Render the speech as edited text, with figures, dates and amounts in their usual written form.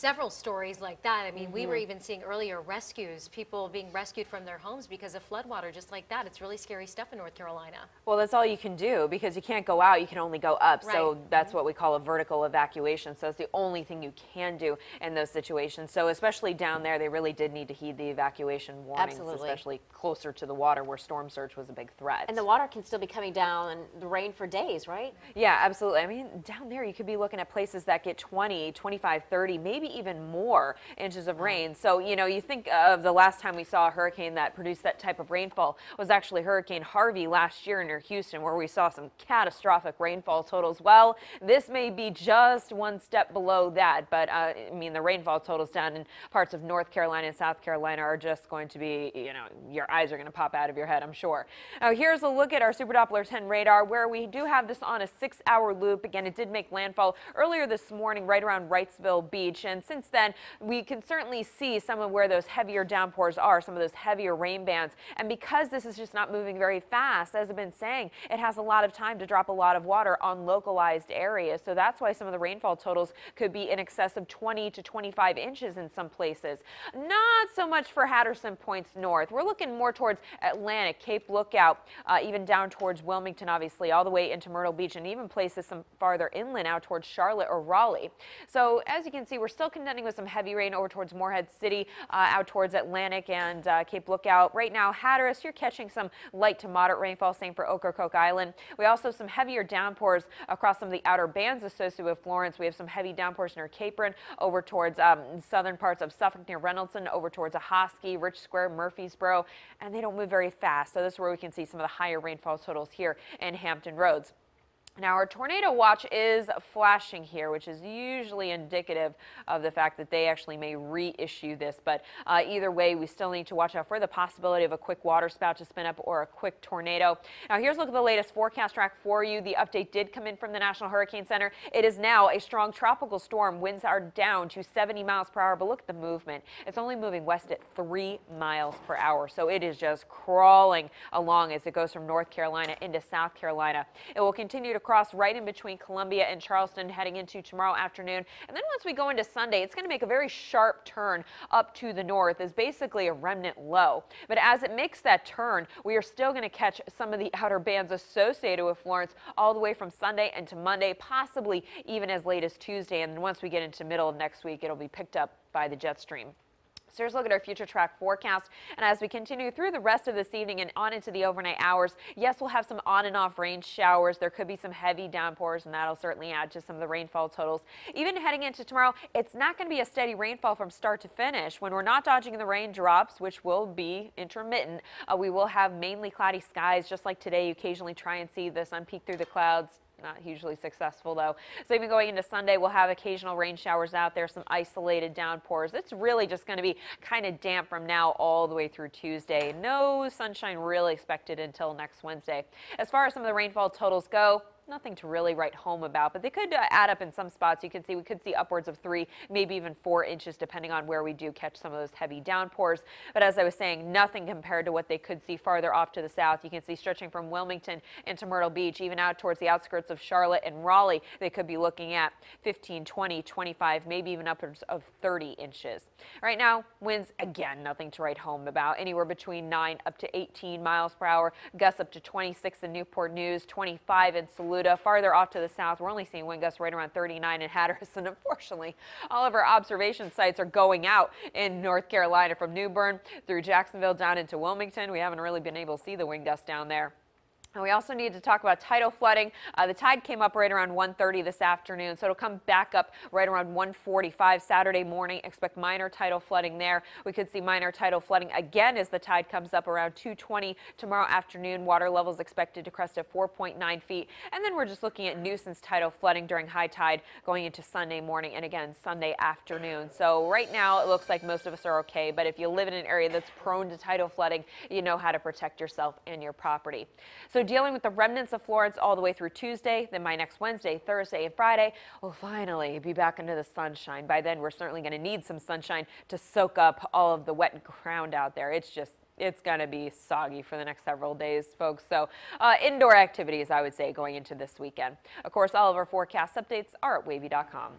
several stories like that. I mean, we were even seeing earlier rescues, people being rescued from their homes because of floodwater, just like that. It's really scary stuff in North Carolina. Well, that's all you can do because you can't go out, you can only go up. Right. So that's what we call a vertical evacuation. So it's the only thing you can do in those situations. So especially down there, they really did need to heed the evacuation warnings, Absolutely. especially closer to the water where storm surge was a big threat. And the water can still be coming down and the rain for days, right? Yeah, absolutely. I mean, down there, you could be looking at places that get 20, 25, 30, maybe even more inches of rain. So, you know, you think of the last time we saw a hurricane that produced that type of rainfall was actually Hurricane Harvey last year near Houston, where we saw some catastrophic rainfall totals. Well, this may be just one step below that, but I mean, the rainfall totals down in parts of North Carolina and South Carolina are just going to be, you know, your eyes are going to pop out of your head, I'm sure. Now, here's a look at our Super Doppler 10 radar, where we do have this on a 6-hour loop. Again, it did make landfall earlier this morning right around Wrightsville Beach, and since then we can certainly see some of where those heavier downpours are, some of those heavier rain bands. And because this is just not moving very fast, as I've been saying, it has a lot of time to drop a lot of water on localized areas. So that's why some of the rainfall totals could be in excess of 20 to 25 inches in some places. Not so much for Hatteras points north. We're looking more towards Atlantic, Cape Lookout, even down towards Wilmington, obviously, all the way into Myrtle Beach, and even places some farther inland out towards Charlotte or Raleigh. So as you can see, we're still contending with some heavy rain over towards Morehead City, out towards Atlantic and Cape Lookout. Right now, Hatteras, you're catching some light to moderate rainfall, same for Ocracoke Island. We also have some heavier downpours across some of the outer bands associated with Florence. We have some heavy downpours near Capron, over towards southern parts of Suffolk near Reynoldston, over towards Ahoskie, Rich Square, Murfreesboro, and they don't move very fast. So this is where we can see some of the higher rainfall totals here in Hampton Roads. Now, our tornado watch is flashing here, which is usually indicative of the fact that they actually may reissue this. But either way, we still need to watch out for the possibility of a quick water spout to spin up or a quick tornado. Now, here's a look at the latest forecast track for you. The update did come in from the National Hurricane Center. It is now a strong tropical storm. Winds are down to 70 miles per hour, but look at the movement. It's only moving west at 3 miles per hour. So it is just crawling along as it goes from North Carolina into South Carolina. It will continue to cross right in between Columbia and Charleston heading into tomorrow afternoon. And then once we go into Sunday, it's going to make a very sharp turn up to the north as basically a remnant low. But as it makes that turn, we are still going to catch some of the outer bands associated with Florence all the way from Sunday into Monday, possibly even as late as Tuesday. And then once we get into middle of next week, it'll be picked up by the jet stream. So here's a look at our future track forecast. And as we continue through the rest of this evening and on into the overnight hours, yes, we'll have some on and off rain showers. There could be some heavy downpours, and that'll certainly add to some of the rainfall totals. Even heading into tomorrow, it's not going to be a steady rainfall from start to finish. When we're not dodging the raindrops, which will be intermittent, we will have mainly cloudy skies. Just like today, you occasionally try and see the sun peek through the clouds. Not hugely successful, though. So even going into Sunday, we'll have occasional rain showers out there, some isolated downpours. It's really just going to be kind of damp from now all the way through Tuesday. No sunshine really expected until next Wednesday. As far as some of the rainfall totals go, nothing to really write home about, but they could add up in some spots. You can see we could see upwards of 3, maybe even 4 inches, depending on where we do catch some of those heavy downpours. But as I was saying, nothing compared to what they could see farther off to the south. You can see stretching from Wilmington into Myrtle Beach, even out towards the outskirts of Charlotte and Raleigh. They could be looking at 15, 20, 25, maybe even upwards of 30 inches. Right now, winds, again, nothing to write home about. Anywhere between 9 up to 18 miles per hour. Gusts up to 26 in Newport News, 25 in Saluda. Farther off to the south, we're only seeing wind gusts right around 39 in Hatteras, and unfortunately, all of our observation sites are going out in North Carolina from New Bern through Jacksonville down into Wilmington. We haven't really been able to see the wind gusts down there. And we also need to talk about tidal flooding. The tide came up right around 1:30 this afternoon, so it'll come back up right around 1:45 Saturday morning. Expect minor tidal flooding there. We could see minor tidal flooding again as the tide comes up around 2:20 tomorrow afternoon. Water levels expected to crest at 4.9 feet. And then we're just looking at nuisance tidal flooding during high tide going into Sunday morning and again Sunday afternoon. So right now it looks like most of us are okay, but if you live in an area that's prone to tidal flooding, you know how to protect yourself and your property. So dealing with the remnants of Florence all the way through Tuesday, then by next Wednesday, Thursday, and Friday, we'll finally be back into the sunshine. By then, we're certainly going to need some sunshine to soak up all of the wet ground out there. It's going to be soggy for the next several days, folks. So indoor activities, I would say, going into this weekend. Of course, all of our forecast updates are at wavy.com.